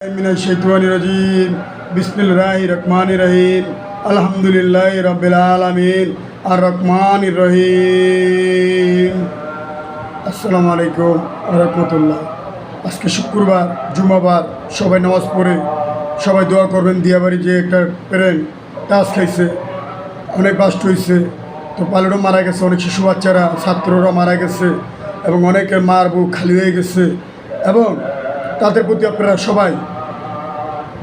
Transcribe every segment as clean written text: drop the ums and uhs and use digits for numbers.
मिनश्शैतानिर्रजीम बिस्मिल्लाहिर्रहमानिर्रहीम अल्हम्दुलिल्लाहि रब्बिल आलामीन अर्रहमानिर्रहीम আসসালামু আলাইকুম ওয়া রাহমাতুল্লাহ। আজকে শুক্রবার জুমাবার, সবাই নামাজ পড়ে সবাই দোয়া করবেন। দিয়াবাড়ি যে একটা প্যারেন্ট টাচ খাইছে, অনেক বাস্ট হয়েছে, তো পাইলটও মারা গেছে, অনেক শিশু বাচ্চারা ছাত্ররা মারা গেছে এবং অনেকের মার বুক খালি হয়ে গেছে এবং তাদের প্রতি আপনারা সবাই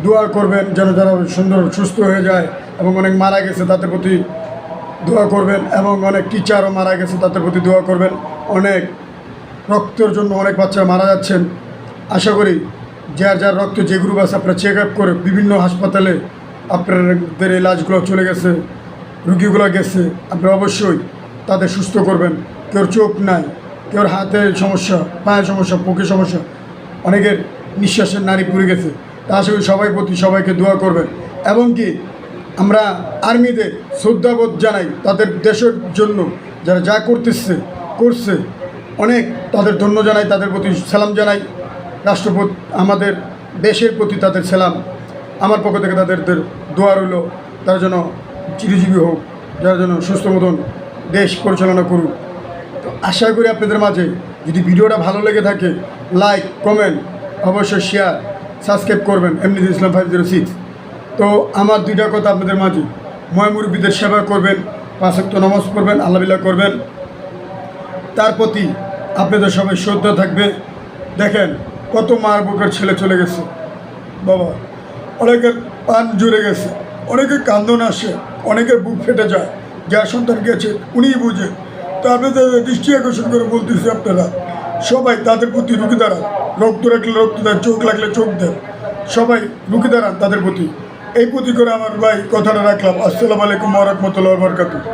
দোয়া করবেন যেন যারা সুন্দর সুস্থ হয়ে যায় এবং অনেক মারা গেছে তাদের প্রতি দোয়া করবেন এবং অনেক টিচারও মারা গেছে তাদের প্রতি দোয়া করবেন। অনেক রক্তের জন্য অনেক বাচ্চারা মারা যাচ্ছেন। আশা করি যার যার রক্ত যে গ্রুপ আছে আপনারা চেক আপ করে বিভিন্ন হাসপাতালে আপনাদের এই লাশগুলো চলে গেছে, রুগীগুলো গেছে, আপনারা অবশ্যই তাদের সুস্থ করবেন। কেউর চোখ নাই, কেউর হাতে সমস্যা, পায়ের সমস্যা, বুকের সমস্যা, অনেকের নিঃশ্বাসের নাড়ি পুড়ে গেছে। তা আশা করি সবাই প্রতি সবাইকে দোয়া করবেন এবং কি আমরা আর্মিদের শ্রদ্ধাবোধ জানাই, তাদের দেশের জন্য যারা যা করছে অনেক তাদের ধন্য জানাই, তাদের প্রতি সালাম জানাই। রাষ্ট্রপতি আমাদের দেশের প্রতি তাদের সালাম, আমার পক্ষ থেকে তাদের দোয়া রইল তার জন্য চিরজীবী হোক, যার জন্য সুস্থ মতন দেশ পরিচালনা করুক। তো আশা করি আপনাদের মাঝে যদি ভিডিওটা ভালো লেগে থাকে লাইক কমেন্ট অবশ্যই শেয়ার সাবস্ক্রাইব করবেন। এমনিতে ইসলাম 506। তো আমার দুইটা কথা আপনাদের মাঝে, মুরব্বীদের সেবা করবেন, 5 ওয়াক্ত নামাজ পড়বেন, আল্লাহ করবেন, তার প্রতি আপনাদের সবাই শ্রদ্ধা থাকবে। দেখেন কত মার বুকের ছেলে চলে গেছে বাবা, অনেকের পান জুড়ে গেছে, অনেকের কান্দন আসে, অনেকের বুক ফেটে যায়, যার সন্তান গেছে উনিই বুঝে। তো আপনাদের দৃষ্টি আকর্ষণ করে বলতেছি আপনারা সবাই তাদের প্রতি রুখে দাঁড়ান, রক্ত রাখলে রক্ত দেন, চোখ লাগলে চোখ দেন, সবাই রুখে দাঁড়ান তাদের প্রতি। এই প্রতি করে আমার ভাই কথাটা রাখলাম। আসসালামু আলাইকুম ওয়া রাহমাতুল্লাহি ওয়া বারাকাতুহু।